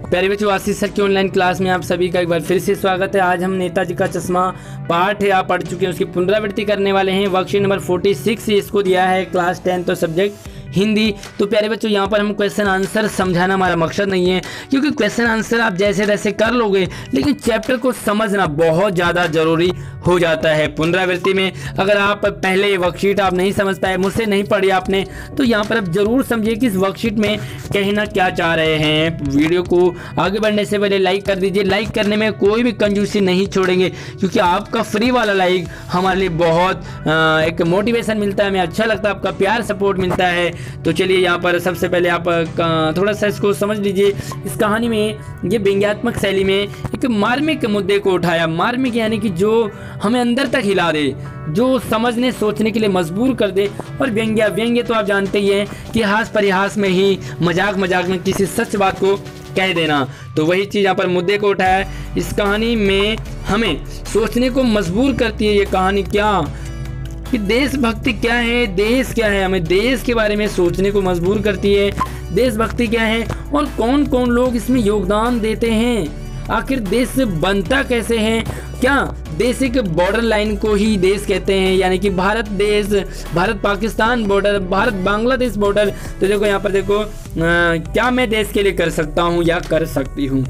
प्यारे बच्चों, आशीष सर की ऑनलाइन क्लास में आप सभी का एक बार फिर से स्वागत है। आज हम नेताजी का चश्मा पाठ है आप पढ़ चुके हैं, उसकी पुनरावृत्ति करने वाले हैं। वर्कशीट नंबर 46 इसको दिया है क्लास 10 तो सब्जेक्ट हिंदी। तो प्यारे बच्चों, यहाँ पर हम क्वेश्चन आंसर समझाना हमारा मकसद नहीं है, क्योंकि क्वेश्चन आंसर आप जैसे तैसे कर लोगे, लेकिन चैप्टर को समझना बहुत ज़्यादा ज़रूरी हो जाता है। पुनरावृत्ति में अगर आप पहले वर्कशीट आप नहीं समझ पाए, मुझसे नहीं पढ़ी आपने, तो यहाँ पर आप जरूर समझिए कि इस वर्कशीट में कहना क्या चाह रहे हैं। वीडियो को आगे बढ़ने से पहले लाइक कर दीजिए। लाइक करने में कोई भी कंजूसी नहीं छोड़ेंगे, क्योंकि आपका फ्री वाला लाइक हमारे लिए बहुत एक मोटिवेशन मिलता है, हमें अच्छा लगता है, आपका प्यार सपोर्ट मिलता है। तो चलिए यहाँ पर सबसे पहले आप थोड़ा सा इसको समझ लीजिए। इस कहानी में ये व्यंग्यात्मक शैली में एक मार्मिक मुद्दे को उठाया। मार्मिक यानी कि जो हमें अंदर तक हिला दे, जो समझने सोचने के लिए मजबूर कर दे। और व्यंग्य तो आप जानते ही हैं कि हास परिहास में ही, मजाक में किसी सच बात को कह देना। तो वही चीज़ यहाँ पर मुद्दे को उठाया। इस कहानी में हमें सोचने को मजबूर करती है ये कहानी कि देशभक्ति क्या है, देश क्या है। हमें देश के बारे में सोचने को मजबूर करती है। देशभक्ति क्या है और कौन कौन लोग इसमें योगदान देते हैं। आखिर देश बनता कैसे है। क्या देश एक बॉर्डर लाइन को ही देश कहते हैं, यानी कि भारत देश, भारत पाकिस्तान बॉर्डर, भारत बांग्लादेश बॉर्डर। तो देखो यहाँ पर देखो क्या मैं देश के लिए कर सकता हूँ या कर सकती हूँ।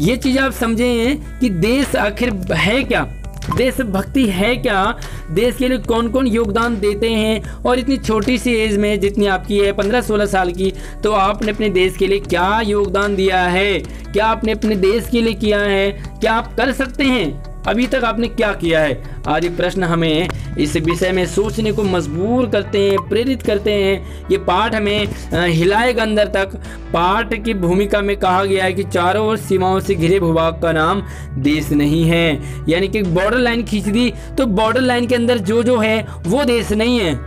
ये चीज़ आप समझें कि देश आखिर है क्या, देशभक्ति है क्या, देश के लिए कौन कौन योगदान देते हैं। और इतनी छोटी सी एज में, जितनी आपकी है 15-16 साल की, तो आपने अपने देश के लिए क्या योगदान दिया है, क्या आपने अपने देश के लिए किया है, क्या आप कर सकते हैं, अभी तक आपने क्या किया है। आदि प्रश्न हमें इस विषय में सोचने को मजबूर करते हैं, प्रेरित करते हैं। ये पाठ हमें हिलाएगा अंदर तक। पाठ की भूमिका में कहा गया है कि चारों ओर सीमाओं से घिरे भूभाग का नाम देश नहीं है। यानी कि बॉर्डर लाइन खींच दी तो बॉर्डर लाइन के अंदर जो है वो देश नहीं है।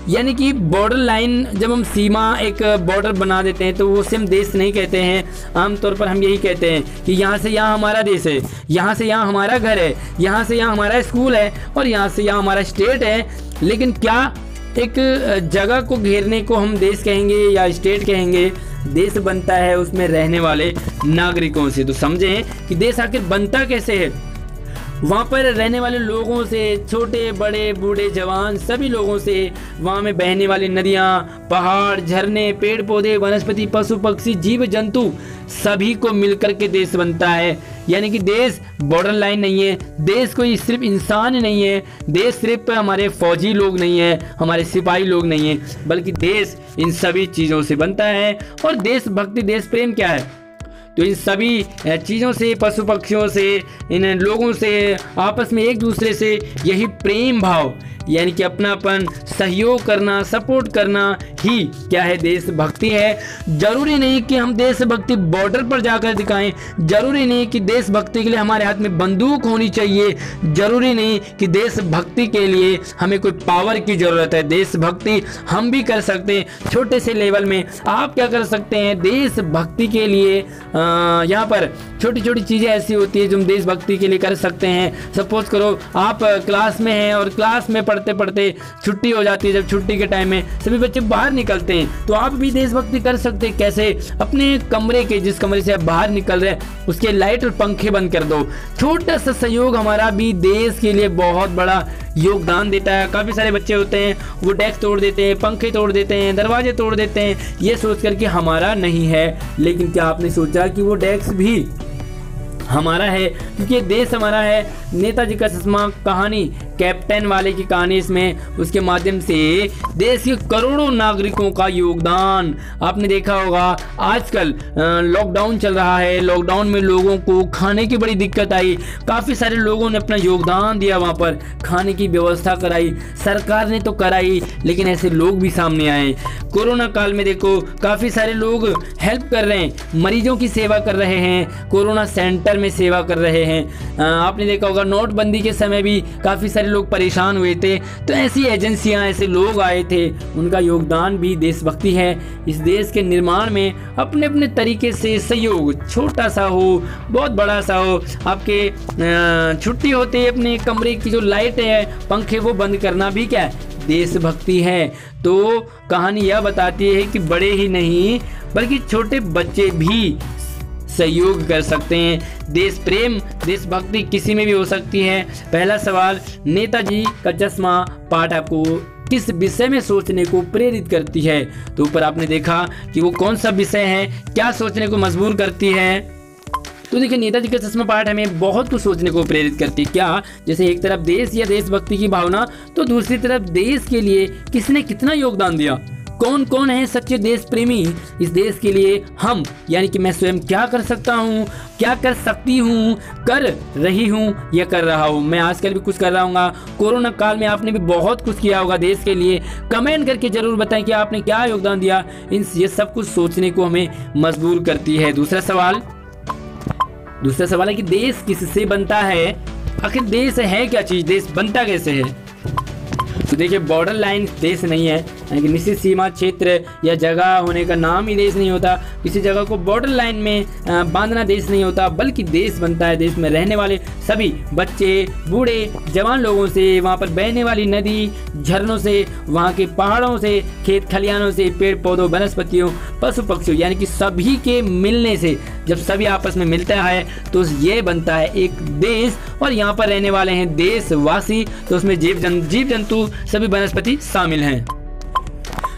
यानी कि बॉर्डर लाइन, जब हम सीमा एक बॉर्डर बना देते हैं तो वो से हम देश नहीं कहते हैं। आमतौर पर हम यही कहते हैं कि यहाँ से यहाँ हमारा देश है, यहाँ से यहाँ हमारा घर है, यहाँ से यहाँ हमारा स्कूल है और यहाँ से यहाँ हमारा स्टेट है। लेकिन क्या एक जगह को घेरने को हम देश कहेंगे या स्टेट कहेंगे। देश बनता है उसमें रहने वाले नागरिकों से। तो समझें कि देश आखिर बनता कैसे है। वहाँ पर रहने वाले लोगों से, छोटे बड़े बूढ़े जवान सभी लोगों से, वहाँ में बहने वाली नदियाँ, पहाड़, झरने, पेड़ पौधे, वनस्पति, पशु पक्षी, जीव जंतु सभी को मिलकर के देश बनता है। यानी कि देश बॉर्डर लाइन नहीं है, देश कोई सिर्फ इंसान नहीं है, देश सिर्फ हमारे फौजी लोग नहीं है, हमारे सिपाही लोग नहीं है, बल्कि देश इन सभी चीज़ों से बनता है। और देशभक्ति, देश प्रेम क्या है, तो इन सभी चीज़ों से, पशु पक्षियों से, इन लोगों से, आपस में एक दूसरे से यही प्रेम भाव, यानी कि अपनापन, सहयोग करना, सपोर्ट करना ही क्या है, देशभक्ति है। जरूरी नहीं कि हम देशभक्ति बॉर्डर पर जाकर दिखाएं, जरूरी नहीं कि देशभक्ति के लिए हमारे हाथ में बंदूक होनी चाहिए, जरूरी नहीं कि देशभक्ति के लिए हमें कोई पावर की ज़रूरत है। देशभक्ति हम भी कर सकते हैं छोटे से लेवल में। आप क्या कर सकते हैं देशभक्ति के लिए। यहाँ पर छोटी छोटी चीज़ें ऐसी होती है जो हम देशभक्ति के लिए कर सकते हैं। सपोज करो आप क्लास में हैं और क्लास में पढ़ते पढ़ते छुट्टी हो जाती है। जब छुट्टी के टाइम में सभी बच्चे बाहर निकलते हैं, तो आप भी देशभक्ति कर सकते हैं। कैसे? अपने कमरे के, जिस कमरे से आप बाहर निकल रहे हैं, उसके लाइट और पंखे बंद कर दो। छोटा सा सहयोग हमारा भी देश के लिए बहुत बड़ा योगदान देता है। काफ़ी सारे बच्चे होते हैं वो डेस्क तोड़ देते हैं, पंखे तोड़ देते हैं, दरवाजे तोड़ देते हैं, ये सोच कर कि हमारा नहीं है। लेकिन क्या आपने सोचा कि वो डेस्क भी हमारा है, क्योंकि देश हमारा है। नेताजी का चश्मा कहानी, कैप्टन वाले की कहानी, इसमें उसके माध्यम से देश के करोड़ों नागरिकों का योगदान आपने देखा होगा। आजकल लॉकडाउन चल रहा है, लॉकडाउन में लोगों को खाने की बड़ी दिक्कत आई, काफ़ी सारे लोगों ने अपना योगदान दिया, वहाँ पर खाने की व्यवस्था कराई, सरकार ने तो कराई, लेकिन ऐसे लोग भी सामने आए। कोरोना काल में देखो काफ़ी सारे लोग हेल्प कर रहे हैं, मरीजों की सेवा कर रहे हैं, कोरोना सेंटर में सेवा कर रहे हैं। आपने देखा होगा नोटबंदी के समय भी काफ़ी सारे लोग परेशान हुए थे, तो ऐसी एजेंसियां, ऐसे लोग आए थे, उनका योगदान भी देशभक्ति है। इस देश के निर्माण में अपने अपने तरीके से सहयोग, छोटा सा हो बहुत बड़ा सा हो। आपके छुट्टी होते अपने कमरे की जो लाइट है, पंखे, वो बंद करना भी क्या है, देशभक्ति है। तो कहानी यह बताती है कि बड़े ही नहीं बल्कि छोटे बच्चे भी सहयोग कर सकते हैं। देश प्रेम देशभक्ति किसी में भी हो सकती है। पहला सवाल, नेताजी का चश्मा पाठ आपको किस विषय में सोचने को प्रेरित करती है? तो ऊपर आपने देखा कि वो कौन सा विषय है, क्या सोचने को मजबूर करती है। तो देखिए, नेताजी का चश्मा पाठ हमें बहुत कुछ सोचने को प्रेरित करती है। क्या? जैसे एक तरफ देश या देशभक्ति की भावना, तो दूसरी तरफ देश के लिए किसने कितना योगदान दिया, कौन कौन है सच्चे देश प्रेमी। इस देश के लिए हम यानी कि मैं स्वयं क्या कर सकता हूँ, क्या कर सकती हूँ, कर रही हूँ या कर रहा हूँ। मैं आजकल भी कुछ कर रहा हूँ। कोरोना काल में आपने भी बहुत कुछ किया होगा देश के लिए। कमेंट करके जरूर बताएं कि आपने क्या योगदान दिया। ये सब कुछ सोचने को हमें मजबूर करती है। दूसरा सवाल है कि देश किससे बनता है? आखिर देश है क्या चीज, देश बनता कैसे है? तो देखिए, बॉर्डर लाइन देश नहीं है, यानी कि निश्चित सीमा क्षेत्र या जगह होने का नाम ही देश नहीं होता। किसी जगह को बॉर्डर लाइन में बांधना देश नहीं होता, बल्कि देश बनता है देश में रहने वाले सभी बच्चे, बूढ़े, जवान लोगों से, वहाँ पर बहने वाली नदी, झरनों से, वहाँ के पहाड़ों से, खेत खलिहानों से, पेड़ पौधों, वनस्पतियों, पशु पक्षियों, यानी कि सभी के मिलने से जब सभी आपस में मिलता है तो ये बनता है एक देश। और यहाँ पर रहने वाले हैं देशवासी, तो उसमें जीव जंतु, सभी वनस्पति शामिल हैं।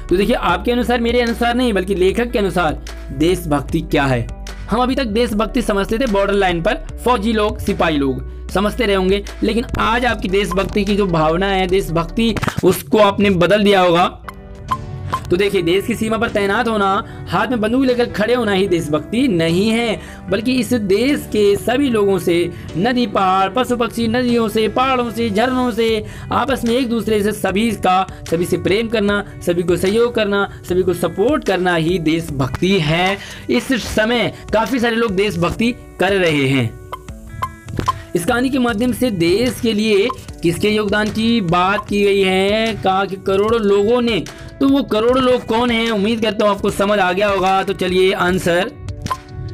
तो देखिए, आपके अनुसार, मेरे अनुसार नहीं बल्कि लेखक के अनुसार देशभक्ति क्या है? हम अभी तक देशभक्ति समझते थे बॉर्डर लाइन पर फौजी लोग, सिपाही लोग समझते रहे होंगे, लेकिन आज आपकी देशभक्ति की जो भावना है, देशभक्ति, उसको आपने बदल दिया होगा। तो देखिए, देश की सीमा पर तैनात होना, हाथ में बंदूक लेकर खड़े होना ही देशभक्ति नहीं है, बल्कि इस देश के सभी लोगों से, नदी, पहाड़, पशु पक्षी, नदियों से, पहाड़ों से, झरनों से, आपस में एक दूसरे से सभी से प्रेम करना, सभी को सहयोग करना, सभी को सपोर्ट करना ही देशभक्ति है। इस समय काफी सारे लोग देशभक्ति कर रहे हैं। इस कहानी के माध्यम से देश के लिए किसके योगदान की बात की गई है? कहा कि करोड़ों लोगों ने। तो वो करोड़ों लोग कौन हैं? उम्मीद करता हूँ आपको समझ आ गया होगा। तो चलिए आंसर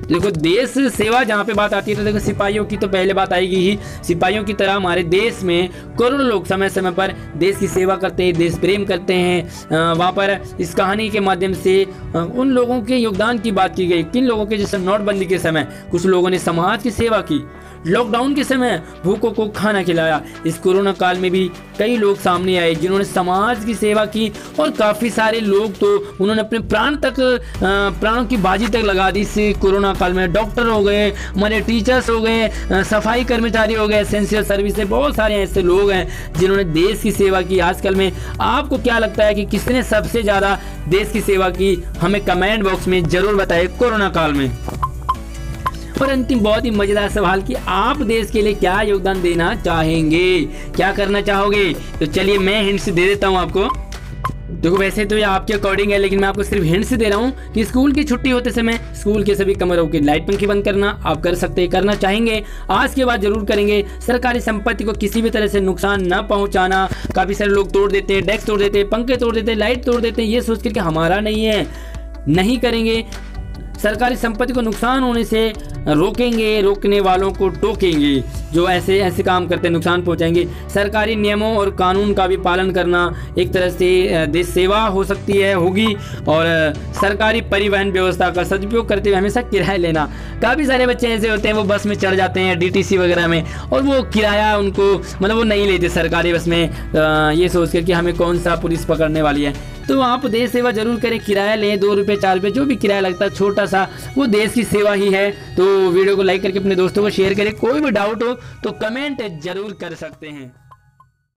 देखो, देश सेवा जहाँ पे बात आती है तो देखो, सिपाहियों की तो पहले बात आएगी ही। सिपाहियों की तरह हमारे देश में करोड़ों लोग समय समय पर देश की सेवा करते हैं, देश प्रेम करते हैं। वहाँ पर इस कहानी के माध्यम से उन लोगों के योगदान की बात की गई। किन लोगों के? जैसे नोटबंदी के समय कुछ लोगों ने समाज की सेवा की, लॉकडाउन के समय भूखों को खाना खिलाया। इस कोरोना काल में भी कई लोग सामने आए जिन्होंने समाज की सेवा की, और काफ़ी सारे लोग तो उन्होंने अपने प्राणों की बाजी तक लगा दी। इस कोरोना काल में डॉक्टर हो गए, हमारे टीचर्स हो गए, सफाई कर्मचारी हो गए, एसेंशियल सर्विस से, बहुत सारे ऐसे लोग हैं जिन्होंने देश की सेवा की। आजकल में आपको क्या लगता है कि किसने सबसे ज़्यादा देश की सेवा की? हमें कमेंट बॉक्स में जरूर बताएं कोरोना काल में। और अंतिम बहुत ही मजेदार सवाल कि आप देश के लिए क्या योगदान देना चाहेंगे, क्या करना चाहोगे? तो चलिए मैं हिंट्स दे देता हूँ आपको। देखो, वैसे तो ये आपके अकॉर्डिंग है, लेकिन मैं आपको सिर्फ हिंट्स दे रहा हूँ कि स्कूल की छुट्टी होते समय स्कूल के सभी कमरों की लाइट पंखे बंद करना आप कर सकते हैं, करना चाहेंगे, आज के बाद जरूर करेंगे। सरकारी संपत्ति को किसी भी तरह से नुकसान न पहुँचाना। काफ़ी सारे लोग तोड़ देते हैं, डेस्क तोड़ देते हैं, पंखे तोड़ देते हैं, लाइट तोड़ देते हैं, ये सोच कर कि हमारा नहीं है, नहीं करेंगे। सरकारी संपत्ति को नुकसान होने से रोकेंगे, रोकने वालों को टोकेंगे जो ऐसे काम करते हैं, नुकसान पहुंचाएंगे। सरकारी नियमों और कानून का भी पालन करना एक तरह से देश सेवा हो सकती है, होगी। और सरकारी परिवहन व्यवस्था का सदुपयोग करते हुए हमेशा किराया लेना। काफ़ी सारे बच्चे ऐसे होते हैं, वो बस में चढ़ जाते हैं डीटीसी वगैरह में, और वो किराया उनको मतलब वो नहीं लेते सरकारी बस में, ये सोच कर कि हमें कौन सा पुलिस पकड़ने वाली है। तो आप देश सेवा जरूर करें, किराया लें, 2 रुपये 4 रुपये जो भी किराया लगता है छोटा सा, वो देश की सेवा ही है। तो वीडियो को लाइक करके अपने दोस्तों को शेयर करें। कोई भी डाउट हो तो कमेंट जरूर कर सकते हैं।